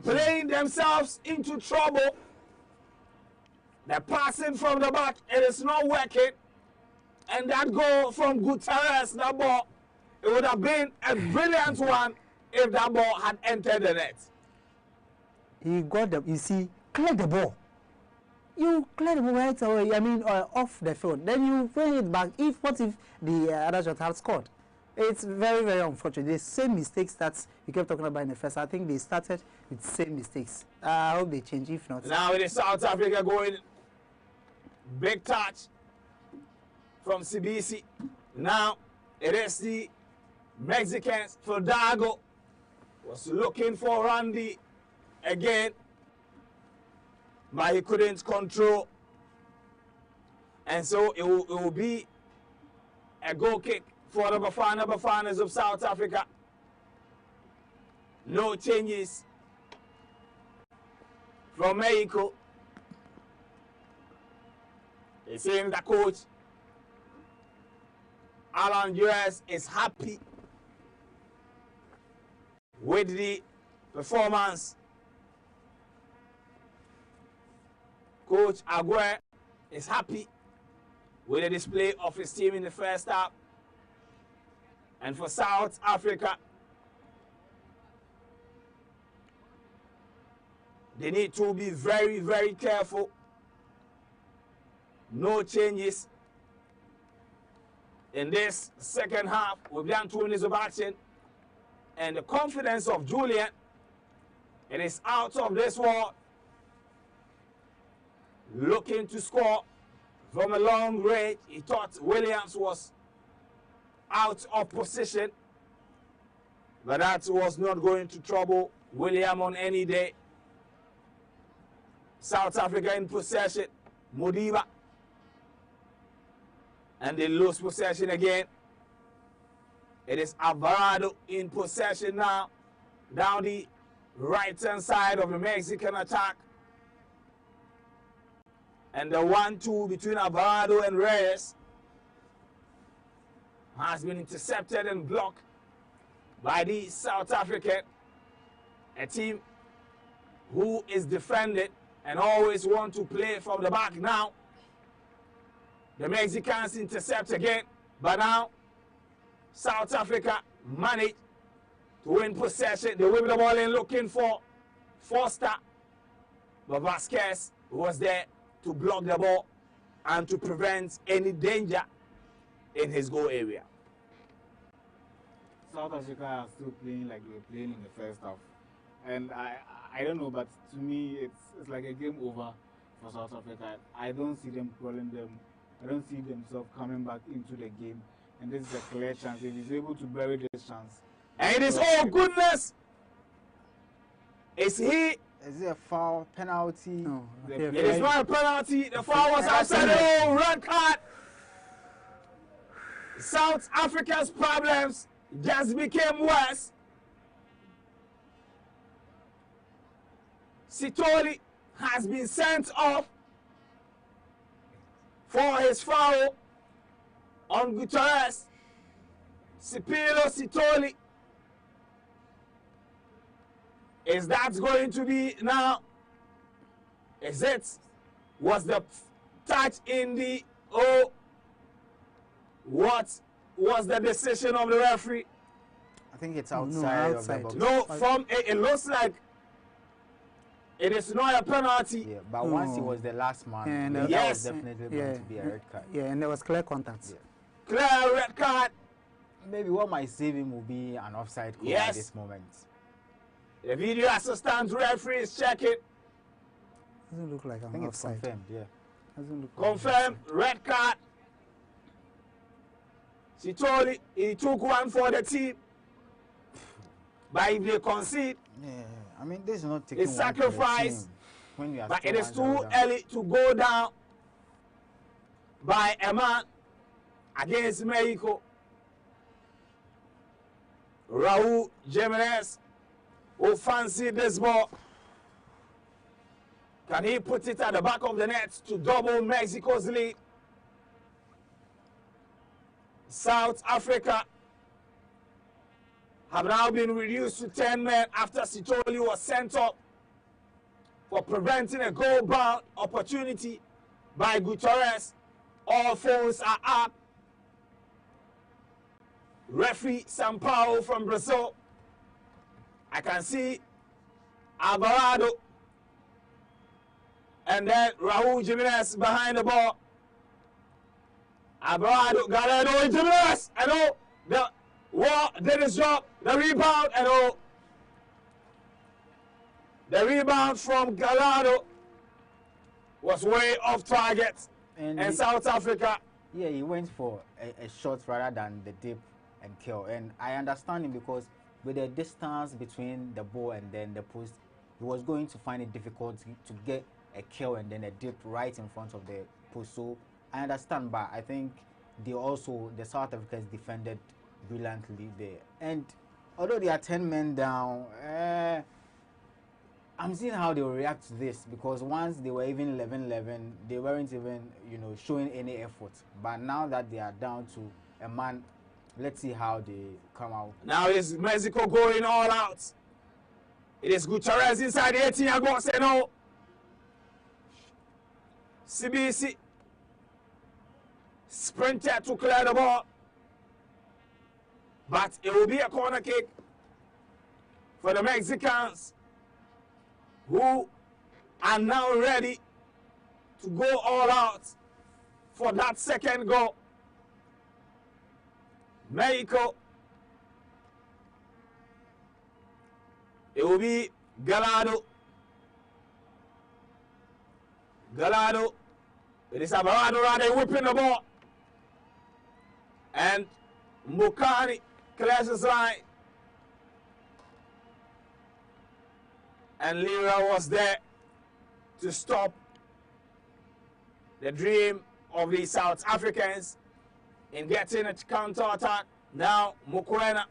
playing themselves into trouble. They're passing from the back. It is not working. And that goal from Gutierrez, that ball, it would have been a brilliant one if that ball had entered the net. He got the, you see, clear the ball. You clear the ball right away, I mean, off the field. Then you bring it back. What if the other shot had scored? It's very, very unfortunate. The same mistakes that you kept talking about in the first. I think they started with the same mistakes. I hope they change. If not, now it is South Africa going big touch from CBC. Now it is the Mexicans. Fidalgo was looking for Randy again, but he couldn't control, and so it will be a goal kick for the Bafanas of South Africa. No changes from Mexico. It seems the coach Alan US is happy with the performance. Coach Aguirre is happy with the display of his team in the first half. And for South Africa, they need to be very, very careful. No changes in this second half. We've done 2 minutes of action. And the confidence of Julian, it is out of this world. Looking to score from a long range. He thought Williams was out of position, but that was not going to trouble William on any day. South Africa in possession, Modiba, and they lose possession again. It is Alvarado in possession now, down the right-hand side of the Mexican attack. And the 1-2 between Alvarado and Reyes has been intercepted and blocked by the South African, a team who is defended and always want to play from the back. Now the Mexicans intercept again, but now South Africa managed to win possession. They whip the ball in looking for Foster, but Vasquez was there to block the ball and to prevent any danger in his goal area. South Africa are still playing like they were playing in the first half, and I don't know, but to me it's like a game over for South Africa. I don't see them calling them. I don't see themselves coming back into the game, and this is a clear chance. If he's able to bury this chance, and it is, oh goodness, is he? Is it a foul, penalty? No, it is not a penalty. The foul was outside. Oh, red card. South Africa's problems just became worse. Sitoli has been sent off for his foul on Gutierrez. Sipilo Sitoli. Is that going to be now? Is it? Was the touch in the, oh, what was the decision of the referee? I think it's outside. No, outside. Of the No, from it looks like it is not a penalty. Yeah, but once he was the last man, And, that yes. was definitely going to be a red card. Yeah, and there was clear contact. Yeah. Clear red card. Maybe what might save him will be an offside call Yes. at this moment. The video assistant referee is checking. Doesn't look like I an think it's offside. confirmed, yeah. Doesn't look like Confirmed red card Sitoli, he took one for the team. But if they concede, Yeah, I mean, this is not taking it's one for the sacrifice. team when you are But still it is 1-0 too down. early to go down by a man against Mexico. Raul Jimenez, who fancied this ball. Can he put it at the back of the net to double Mexico's lead? South Africa have now been reduced to 10 men after Sitoli was sent up for preventing a goal-bound opportunity by Gutierrez. All phones are up. Referee Sampaio from Brazil. I can see Alvarado and then Raul Jimenez behind the ball. Alvarado, Gallardo, Jimenez, and oh, the war did his job. The rebound, and oh, the rebound from Gallardo was way off target. And South Africa. Yeah, he went for a shot rather than the dip and kill. And I understand him because with the distance between the ball and then the post, he was going to find it difficult to get a kill and then a dip right in front of the post. So I understand, but I think the South Africans defended brilliantly there. And although they are 10 men down, I'm seeing how they will react to this, because once they were even 11-11, they weren't even, showing any effort. But now that they are down to a man, let's see how they come out. Now is Mexico going all out. It is Gutierrez inside the 18-yard box, and no. CBC sprinted to clear the ball, but it will be a corner kick for the Mexicans, who are now ready to go all out for that second goal. Mexico, it will be Gallardo. Gallardo, it is Alvarado rather whipping the ball. And Mukani clears his line. And Lira was there to stop the dream of the South Africans in getting a counter attack. Now Mokoena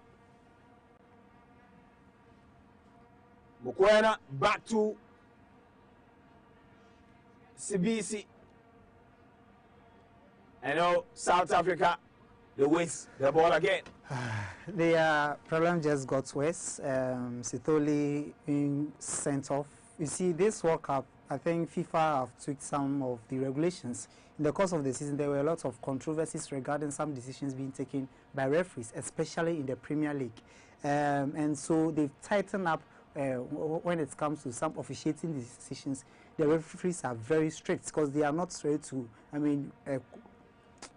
back to CBC. And now South Africa, they waste the ball again. The problem just got worse. Sitoli being sent off. You see, this World Cup, I think FIFA have tweaked some of the regulations. In the course of the season, there were a lot of controversies regarding some decisions being taken by referees, especially in the Premier League. And so they've tightened up when it comes to some officiating decisions. The referees are very strict because they are not ready to,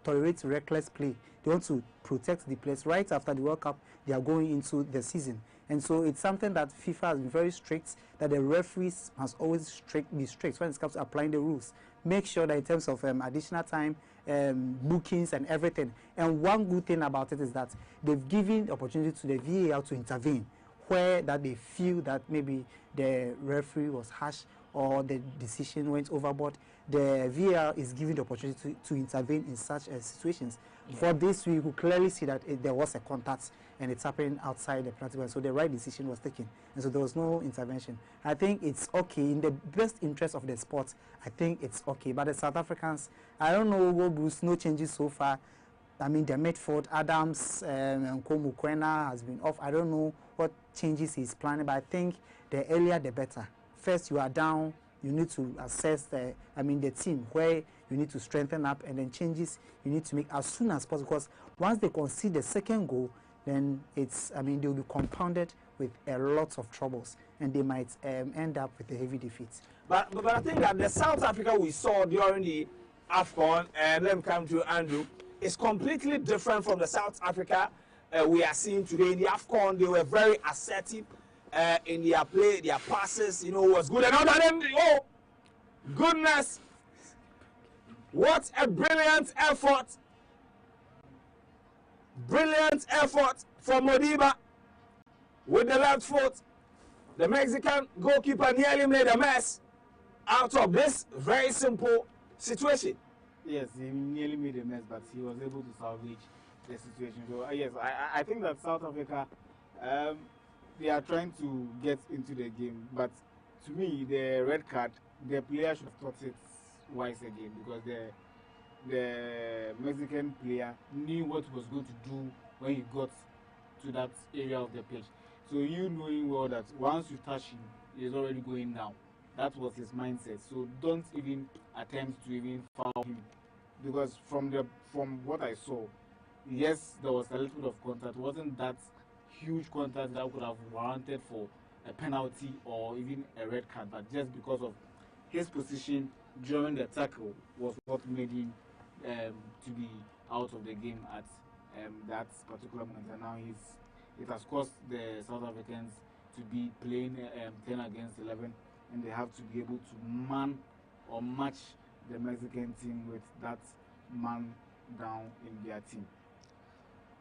tolerate reckless play. They want to protect the players. Right after the World Cup, they are going into the season. And so it's something that FIFA has been very strict, that the referees must always be strict when it comes to applying the rules. Make sure that in terms of additional time, bookings and everything. And one good thing about it is that they've given the opportunity to the VAR to intervene where that they feel that maybe the referee was harsh or the decision went overboard. The VAR is given the opportunity to intervene in such situations. Yeah. For this, we could clearly see that there was a contact and it's happening outside the penalty box, so the right decision was taken, and so there was no intervention. I think it's okay in the best interest of the sport. I think it's okay, but the South Africans, I don't know what Bruce, no changes so far. I mean, the midfield, Adams and Mokoena has been off. I don't know what changes he's planning, but I think the earlier the better. First, you are down, you need to assess the team where you need to strengthen up, and then changes you need to make as soon as possible, because once they concede the second goal, then it's, they'll be compounded with a lot of troubles, and they might end up with a heavy defeat. But I think that the South Africa we saw during the AFCON, and let me come to Andrew, is completely different from the South Africa we are seeing today. In the AFCON, they were very assertive in their play, their passes, was good. And other than, oh, goodness, what a brilliant effort Brilliant effort from Modiba with the left foot. The Mexican goalkeeper nearly made a mess out of this very simple situation. Yes, he nearly made a mess, but he was able to salvage the situation. So yes, I think that South Africa, they are trying to get into the game, but to me, the red card, the player should have thought it wise again, because the Mexican player knew what he was going to do when he got to that area of the pitch. So you knowing well that once you touch him, he's already going down. That was his mindset. So don't even attempt to even foul him, because from what I saw, yes, there was a little bit of contact. It wasn't that huge contact that would have warranted for a penalty or even a red card, but just because of his position during the tackle was what made him to be out of the game at that particular moment. And now it has caused the South Africans to be playing 10 against 11, and they have to be able to man or match the Mexican team with that man down in their team.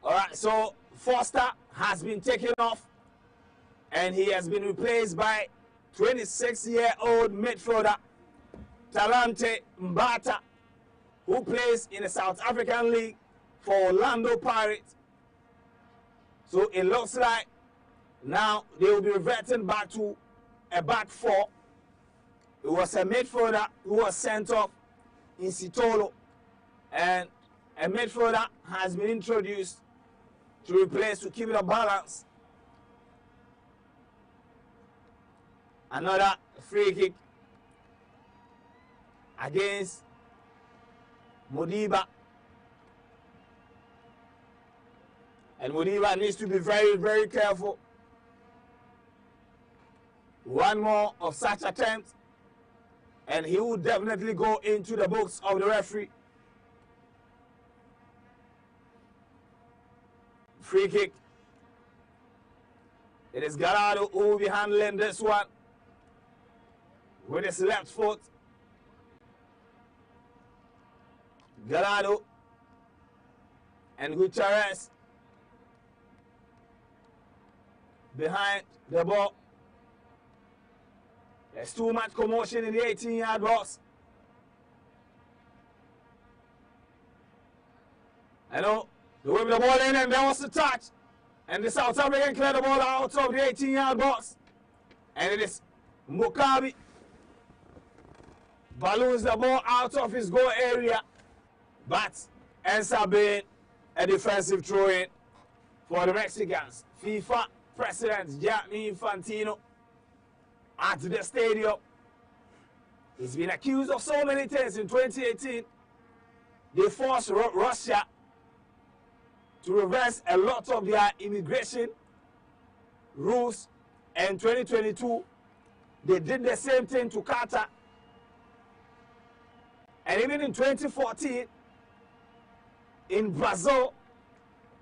All right, so Foster has been taken off, and he has been replaced by 26-year-old midfielder Talante Mbata, who plays in the South African League for Orlando Pirates. So it looks like now they will be reverting back to a back four. It was a midfielder who was sent off in Sitolo, and a midfielder has been introduced to replace, to keep it a balance. Another free kick against Modiba. And Modiba needs to be very, very careful. One more of such attempts, and he will definitely go into the books of the referee. Free kick. It is Gallardo who will be handling this one with his left foot. Gallardo and Gutierrez behind the ball. There's too much commotion in the 18-yard box. I know they whip the ball in, and there was the touch, and the South African cleared the ball out of the 18-yard box, and it is Mukabi balloons the ball out of his goal area, but ends up being a defensive throw-in for the Mexicans. FIFA President Gianni Infantino at the stadium. He's been accused of so many things. In 2018, they forced Russia to reverse a lot of their immigration rules. And 2022, they did the same thing to Qatar. And even in 2014, in Brazil,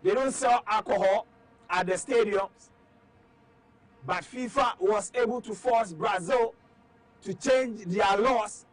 they don't sell alcohol at the stadiums. But FIFA was able to force Brazil to change their laws